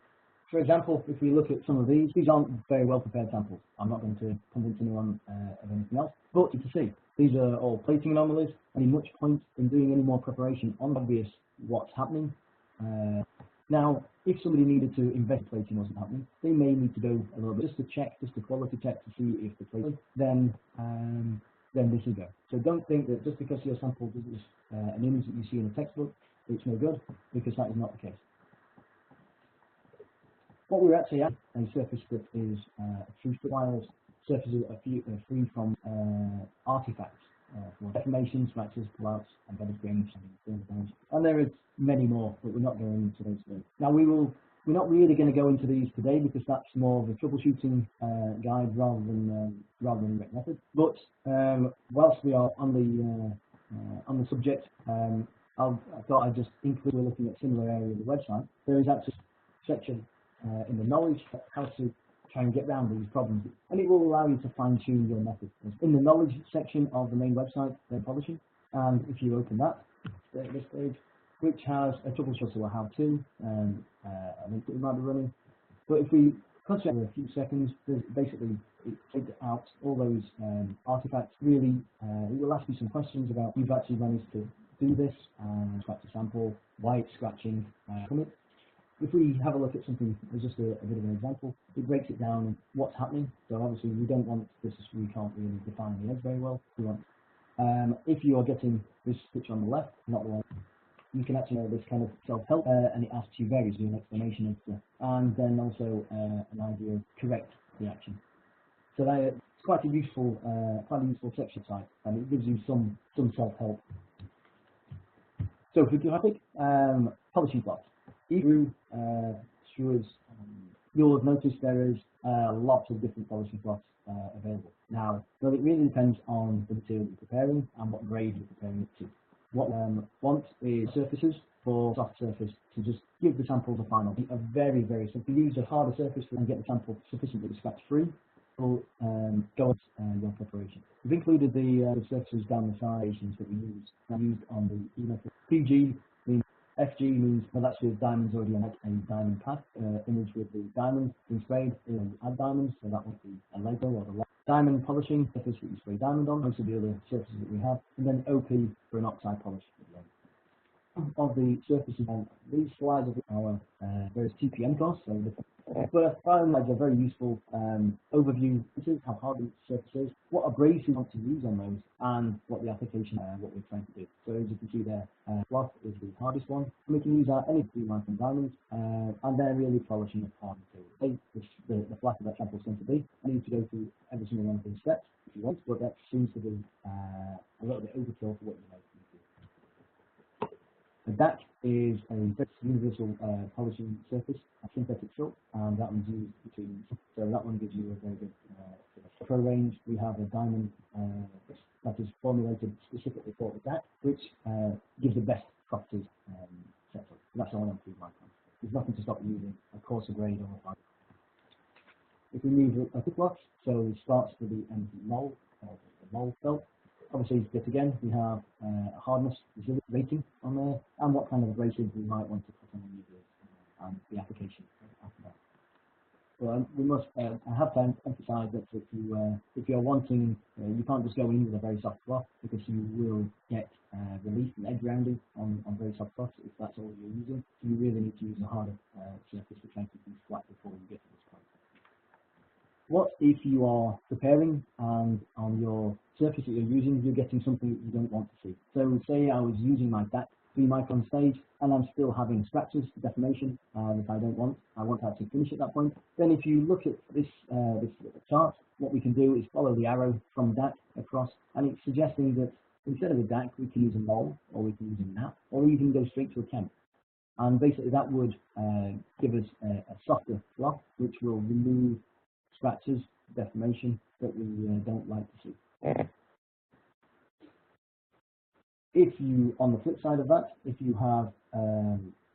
For example, if we look at some of these aren't very well prepared samples. I'm not going to convince anyone of anything else, but to see, these are all plating anomalies, and much point in doing any more preparation on obvious what's happening. Now, if somebody needed to investigate plating wasn't happening, they may need to go a little bit just to check, just a quality check to see if the plating, then this is go. So don't think that just because your sample is an image that you see in a textbook, it's no good, because that is not the case. What we're actually at a surface that is free requires surfaces that are free from artifacts, for deformations, scratches, blowouts, embedded grains, and there is many more, but we're not going into those today. Now we're not really going to go into these today because that's more of a troubleshooting guide rather than a direct method. But whilst we are on the subject, I thought I'd just include, we're looking at similar area of the website. There is actually a section in the knowledge how to try and get around these problems, and it will allow you to fine-tune your method. In the knowledge section of the main website, they're publishing, and if you open that, this page, which has a troubleshooter or how-to, a link that we might be running. But if we concentrate for a few seconds, basically it takes out all those artifacts. Really, it will ask you some questions about you've actually managed to do this, scratch a sample, why it's scratching, from it. If we have a look at something as just a bit of an example, it breaks it down in what's happening. So obviously we don't want this, we can't really define the edge very well. We want, if you are getting this picture on the left, not the one, you can actually know this kind of self-help, and it asks you various an explanation of stuff, and then also an idea of correct reaction. So it's quite a useful section site, and it gives you some self-help. So for graphic, polishing plots. Through Struers, you'll have noticed there is lots of different polishing plots available. Now, well, it really depends on the material you're preparing and what grade you're preparing it to. What we want is surfaces for soft surface to just give the sample the final. A very, very simple. Use a harder surface and get the sample sufficiently scratch free. Will go on your preparation. We've included the surfaces down the sides that we used on the e-Metalog. PG means FG means, well, that's with diamonds already on a diamond pad. Image with the diamonds being sprayed, add diamonds, so that would be a Lego or the diamond polishing surface that you spray diamond on. Most of the other surfaces that we have, and then OP for an oxide polish. Of the surfaces, and these slides are our various TPM costs. So but I found like a very useful overview. This is how hard the surface is, what abrasives we want to use on those, and what the application, what we're trying to do. So as you can see there, cloth is the hardest one. And we can use any 3 micron diamonds, and they're really polishing the hard material. The flatter that sample is going to be. I need to go through every single one of these steps if you want, but that seems to be a little bit overkill for what you make. The DAC is a universal polishing surface, a synthetic silk, and that one's used between. So that one gives you a very good pro range. We have a diamond that is formulated specifically for the DAC, which gives the best properties setup. That's all on 3 microns. There's nothing to stop you using a coarser grade or a finer. If we move a quick lot, so it starts with the mold, the mold felt. Obviously, yet again, we have a hardness rating on there, and what kind of abrasive we might want to put on the user, and the application after that. Well, we must. I have to emphasise that if you're wanting, you can't just go in with a very soft cloth, because you will get relief and edge rounding on very soft cloths if that's all you're using. So you really need to use a harder surface to try and keep things flat before you get to this point. What if you are preparing and on your surface that you're using, you're getting something that you don't want to see? So say I was using my DAC 3 micron stage and I'm still having scratches, deformation that I don't want. I want to actually finish at that point. Then if you look at this chart, what we can do is follow the arrow from DAC across, and it's suggesting that instead of a DAC, we can use a mold, or we can use a nap, or even go straight to a temp. And basically that would give us a softer cloth, which will remove scratches, deformation that we don't like to see. If you, on the flip side of that, if you have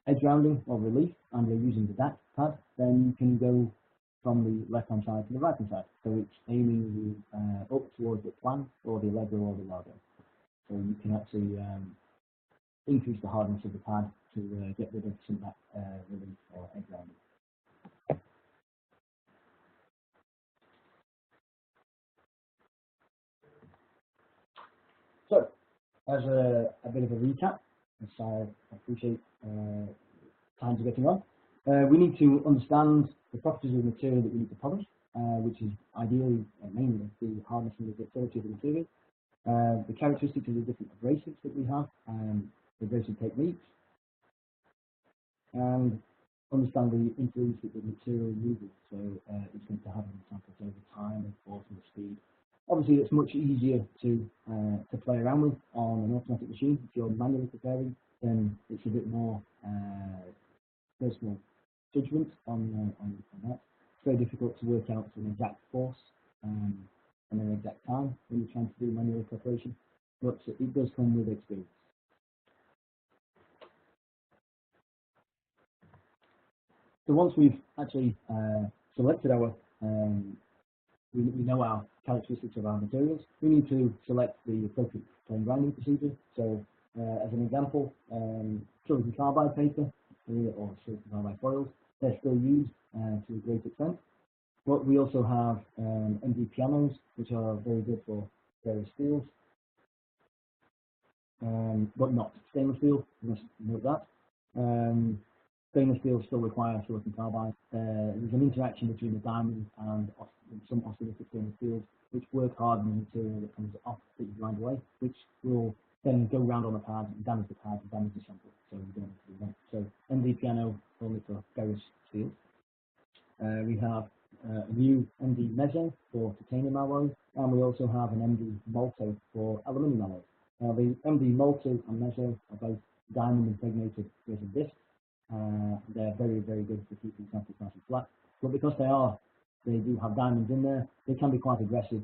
edge rounding or relief and you're using the DAC pad, then you can go from the left hand side to the right hand side. So it's aiming you up towards towards the plan or the Allegro or the Largo. So you can actually increase the hardness of the pad to get rid of some of that relief or egg grinding. So, as a bit of a recap, as I appreciate times are getting on, we need to understand the properties of the material that we need to polish, which is ideally mainly the hardness and the ductility of the material, the characteristics of the different abrasives that we have, the abrasive techniques, and understand the influence that the material uses. So it's going to have an example over time and force and speed. Obviously, it's much easier to play around with on an automatic machine. If you're manually preparing, then it's a bit more personal judgment on that. It's very difficult to work out an exact force and an exact time when you're trying to do manual preparation, but it does come with experience. So once we've actually selected our we know our characteristics of our materials, we need to select the appropriate plane grinding procedure. So as an example, silicon carbide paper or silicon carbide foils, they're still used to a great extent. But we also have MD pianos, which are very good for various steels, but not stainless steel. You must note that. Stainless steel still requires silicon carbide. There's an interaction between the diamond and some austenitic stainless steels, which work hard on the material that comes off that you grind away, which will then go round on the pad and damage the pad and damage the sample. So we don't want to do that. So MD piano only for ferrous steels. We have a new MD meso for titanium alloys, and we also have an MD molto for aluminium alloys. Now the MD molto and meso are both diamond impregnated resin discs. They're very, very good for keeping samples nice and flat. But because they do have diamonds in there, they can be quite aggressive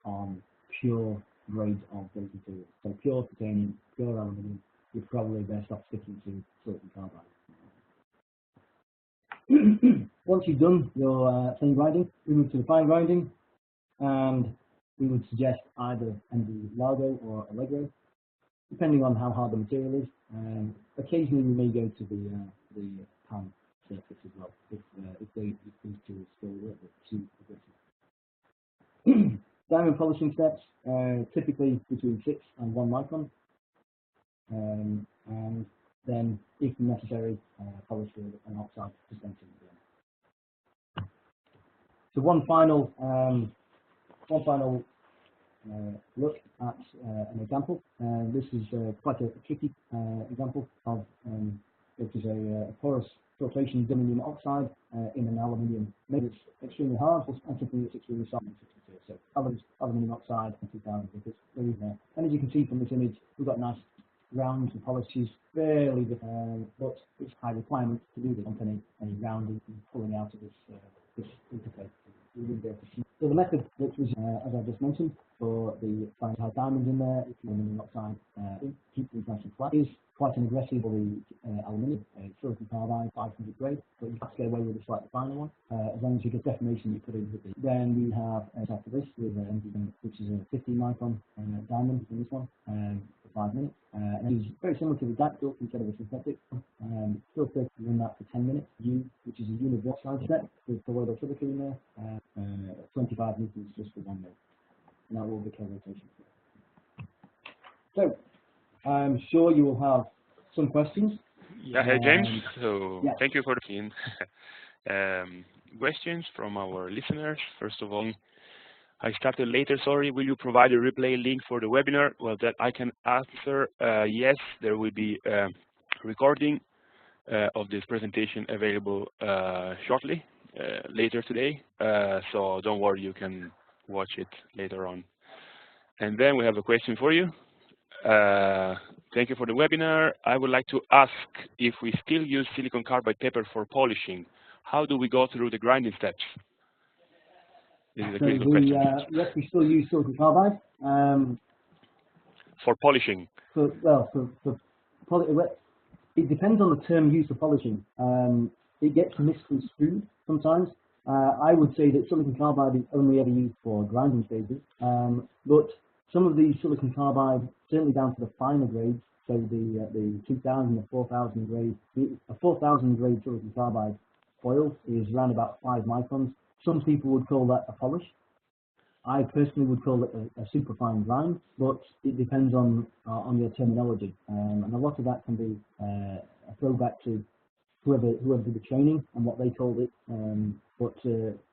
on pure grades of those materials. So pure titanium, pure aluminium, you're probably best off sticking to silicon carbide. Once you've done your thin grinding, we move to the fine grinding, and we would suggest either MD Largo or Allegro, depending on how hard the material is. Occasionally we may go to the pan surface as well, if these two are still a little bit too aggressive. Diamond polishing steps, typically between 6 and 1 micron, and then, if necessary, polish with an oxide dispensing again. So one final look at an example. This is quite a tricky example of it is a porous filtration aluminum oxide in an aluminium. Maybe it's extremely hard, and something that's extremely soft. So aluminium oxide and 2000 liters. And as you can see from this image, we've got nice rounds and polishes, fairly different, but it's high requirement to do this on any rounding and pulling out of this interface. We wouldn't be able to see. So the method, which was, as I just mentioned, for the fine high diamonds in there, if you aluminium oxide, keep things nice and flat, is quite an aggressive for the aluminium, silicon carbide, 500 grade, but you have to get away with a slightly finer one. As long as you get deformation, you put in with it. Then we have after this with which is a 15 micron diamond in this one for 5 minutes. And it's very similar to the ductility instead of a synthetic. Filter, run that for 10 minutes. Which is a unit oxide step with colloidal silica in there. 25 meters just for 1 minute. And that will be rotation. So I'm sure you will have some questions. Yeah, hey James. So yeah. Thank you for the questions from our listeners. First of all, I started later, sorry. Will you provide a replay link for the webinar? Well, that I can answer. Yes, there will be a recording of this presentation available shortly, later today. So don't worry, you can watch it later on. And then we have a question for you. Thank you for the webinar. I would like to ask if we still use silicon carbide paper for polishing. How do we go through the grinding steps? This is a critical question. Yes, we still use silicon carbide. For polishing? It depends on the term used for polishing. It gets misconstrued sometimes. I would say that silicon carbide is only ever used for grinding stages, but some of these silicon carbide, certainly down to the finer grades, so the 2000, the 4000 grade, a 4000 grade silicon carbide foil is around about 5 microns. Some people would call that a polish. I personally would call it a superfine grind, but it depends on your terminology, and a lot of that can be a throwback to whoever did the training and what they called it. But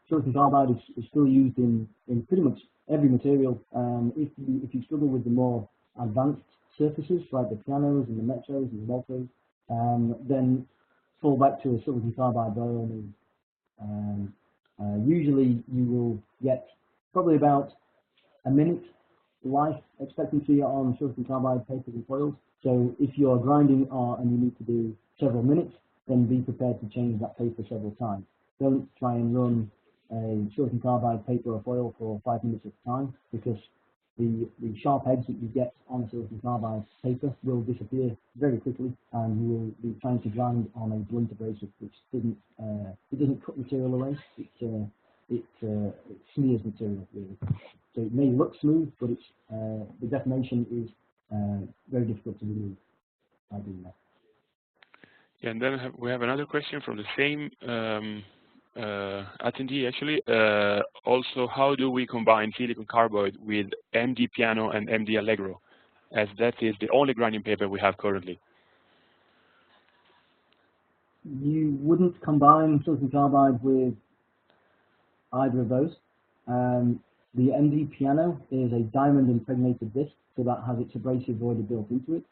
silicon carbide is still used in pretty much every material. If you struggle with the more advanced surfaces like the pianos and the metros and the multos, then fall back to a silicon carbide diode. Usually you will get probably about a minute life expectancy on silicon carbide papers and foils. So if you're grinding and you need to do several minutes, then be prepared to change that paper several times. Don't try and run a silicon carbide paper or foil for 5 minutes at a time, because the sharp edge that you get on a silicon carbide paper will disappear very quickly, and you will be trying to grind on a blunt abrasive which doesn't cut material away. It smears material really. So it may look smooth, but the deformation is very difficult to remove by doing that. Yeah, and then we have another question from the same attendee actually. Also, how do we combine silicon carbide with MD Piano and MD Allegro, as that is the only grinding paper we have currently? You wouldn't combine silicon carbide with either of those. The MD Piano is a diamond impregnated disc, so that has its abrasive already built into it.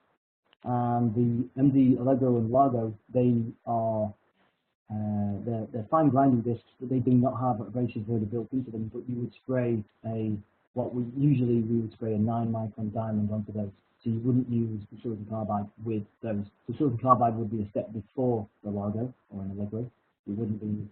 And the MD Allegro and Largo, they are they're fine grinding discs, but they do not have abrasives already built into them. But you would spray we would spray a 9 micron diamond onto those. So you wouldn't use the silicon carbide with those. The silicon carbide would be a step before the Largo or an Allegro. It wouldn't be the